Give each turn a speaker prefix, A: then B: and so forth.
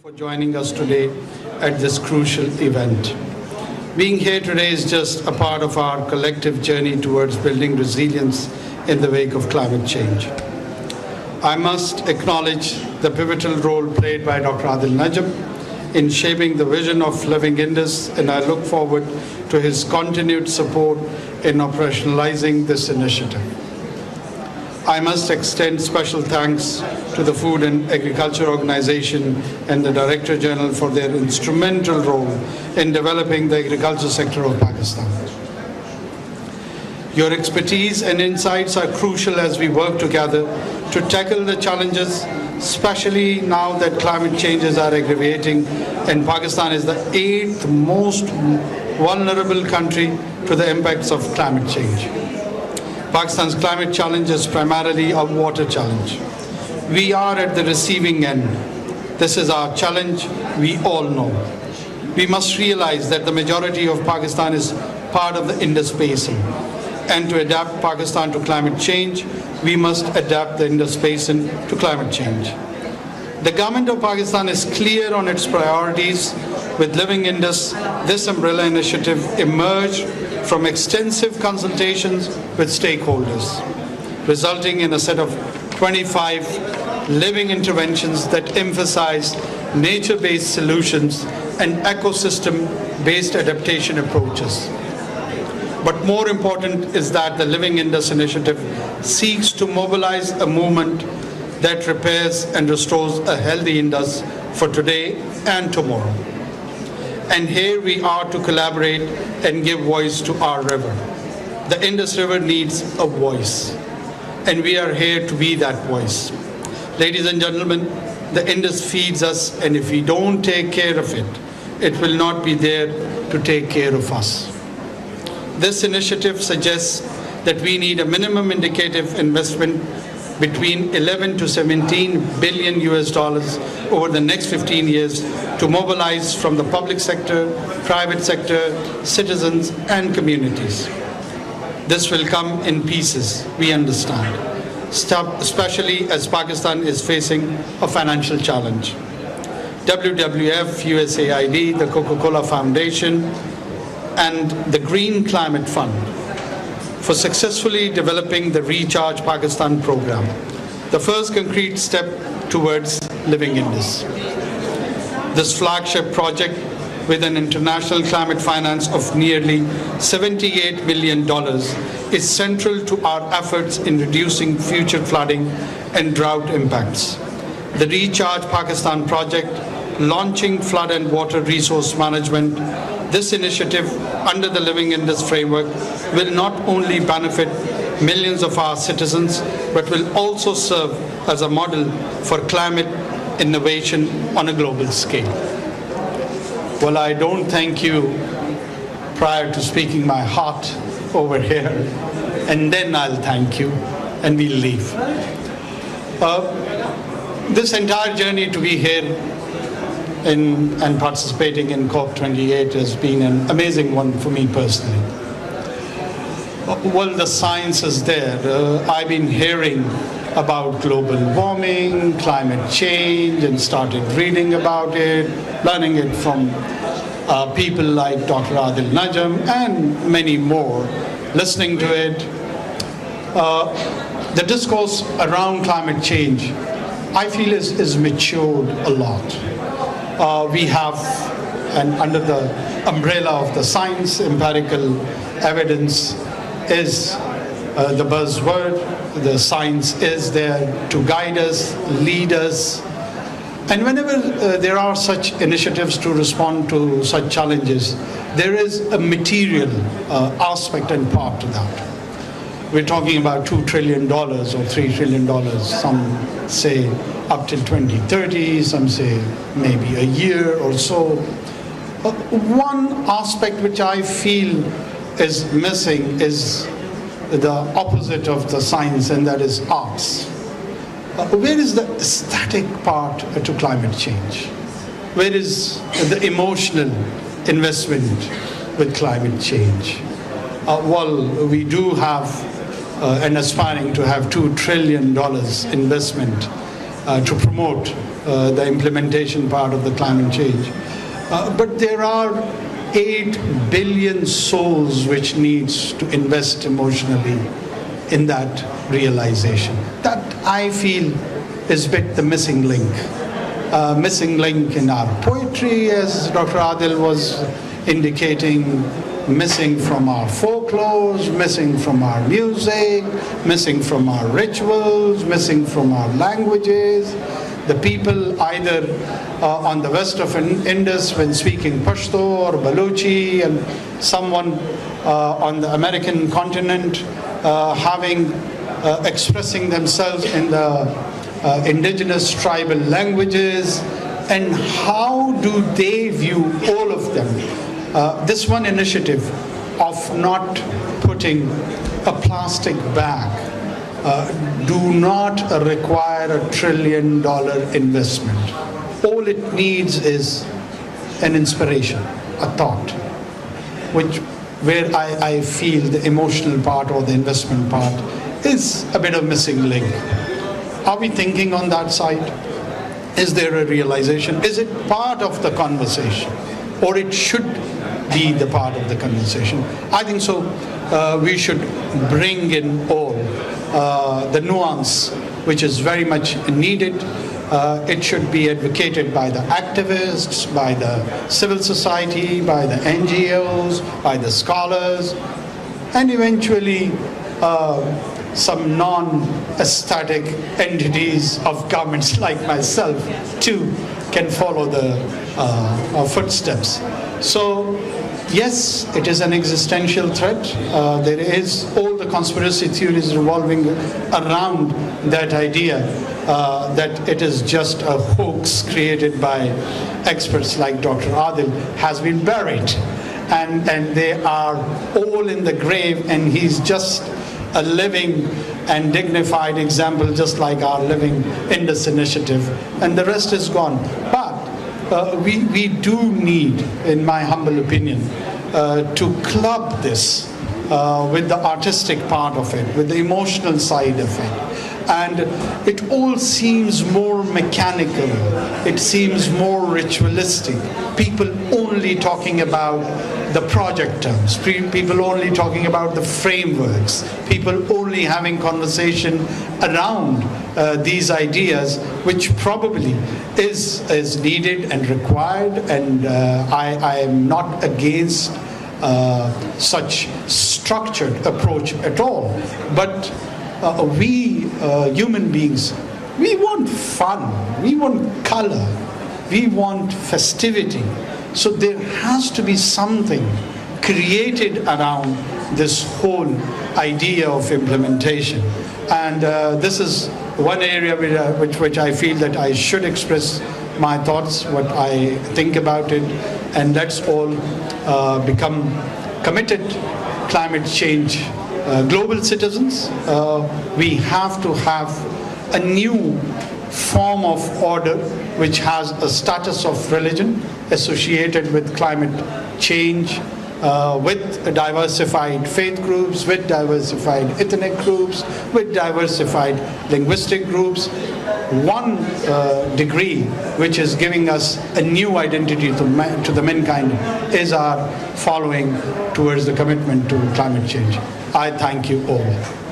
A: for joining us today at this crucial event. Being here today is just a part of our collective journey towards building resilience in the wake of climate change. I must acknowledge the pivotal role played by Dr. Adil Najam in shaping the vision of Living Indus, and I look forward to his continued support in operationalizing this initiative. I must extend special thanks to the Food and Agriculture Organization and the Director General for their instrumental role in developing the agriculture sector of Pakistan. Your expertise and insights are crucial as we work together to tackle the challenges, especially now that climate changes are aggravating and Pakistan is the 8th most vulnerable country to the impacts of climate change. Pakistan's climate challenge is primarily a water challenge. We are at the receiving end. This is our challenge, we all know. We must realize that the majority of Pakistan is part of the Indus Basin. And to adapt Pakistan to climate change, we must adapt the Indus Basin to climate change. The government of Pakistan is clear on its priorities. With Living Indus, this umbrella initiative emerged from extensive consultations with stakeholders, resulting in a set of 25 living interventions that emphasize nature-based solutions and ecosystem-based adaptation approaches. But more important is that the Living Indus initiative seeks to mobilize a movement that repairs and restores a healthy Indus for today and tomorrow. And here we are to collaborate and give voice to our river. The Indus River needs a voice, and we are here to be that voice. Ladies and gentlemen, the Indus feeds us, and if we don't take care of it, it will not be there to take care of us. This initiative suggests that we need a minimum indicative investment between 11 to 17 billion US dollars over the next 15 years to mobilize from the public sector, private sector, citizens and communities. This will come in pieces, we understand, especially as Pakistan is facing a financial challenge. WWF, USAID, the Coca-Cola Foundation and the Green Climate Fund for successfully developing the Recharge Pakistan program, the first concrete step towards Living Indus. This flagship project, with an international climate finance of nearly $78 million, is central to our efforts in reducing future flooding and drought impacts. The Recharge Pakistan project, launching flood and water resource management. This initiative under the Living Indus framework will not only benefit millions of our citizens, but will also serve as a model for climate innovation on a global scale. Well, I don't thank you prior to speaking my heart over here, and then I'll thank you and we'll leave. This entire journey to be here and participating in COP28 has been an amazing one for me personally. Well, the science is there. I've been hearing about global warming, climate change, and started reading about it, learning it from people like Dr. Adil Najam and many more, listening to it. The discourse around climate change, I feel, is matured a lot. We have, and under the umbrella of the science, empirical evidence is the buzzword. The science is there to guide us, lead us. And whenever there are such initiatives to respond to such challenges, there is a material aspect and part to that. We're talking about $2 trillion or $3 trillion. Some say up till 2030, some say maybe a year or so. One aspect which I feel is missing is the opposite of the science, and that is arts. Where is the aesthetic part to climate change? Where is the emotional investment with climate change? Well, we do have and aspiring to have $2 trillion investment to promote the implementation part of the climate change. But there are 8 billion souls which needs to invest emotionally in that realization. That, I feel, is a bit the missing link. Missing link in our poetry, as Dr. Adil was indicating, missing from our folklores, missing from our music, missing from our rituals, missing from our languages. The people either on the west of Indus when speaking Pashto or Baluchi, and someone on the American continent expressing themselves in the indigenous tribal languages, and how do they view all of them? This one initiative of not putting a plastic bag do not require $1 trillion investment. All it needs is an inspiration, a thought, where I feel the emotional part or the investment part is a bit of missing link. Are we thinking on that side? Is there a realization? Is it part of the conversation? Or it should be the part of the conversation? I think so. We should bring in all the nuance which is very much needed. It should be advocated by the activists, by the civil society, by the NGOs, by the scholars, and eventually some non-aesthetic entities of governments like myself too can follow the footsteps. So yes, it is an existential threat. There is all the conspiracy theories revolving around that idea that it is just a hoax created by experts like Dr. Adil has been buried, and they are all in the grave, and he's just a living and dignified example, just like our Living Indus initiative, and the rest is gone. But we do need, in my humble opinion, to club this with the artistic part of it, with the emotional side of it. And it all seems more mechanical, it seems more ritualistic. People only talking about the project terms, people only talking about the frameworks, people only having conversation around these ideas, which probably is needed and required, and I am not against such structured approach at all. But we human beings, we want fun, we want color, we want festivity. So there has to be something created around this whole idea of implementation. And this is one area which I feel that I should express my thoughts, what I think about it, and let's all become committed climate change global citizens. We have to have a new form of order which has a status of religion associated with climate change, with diversified faith groups, with diversified ethnic groups, with diversified linguistic groups. One degree which is giving us a new identity to the mankind is our following towards the commitment to climate change. I thank you all.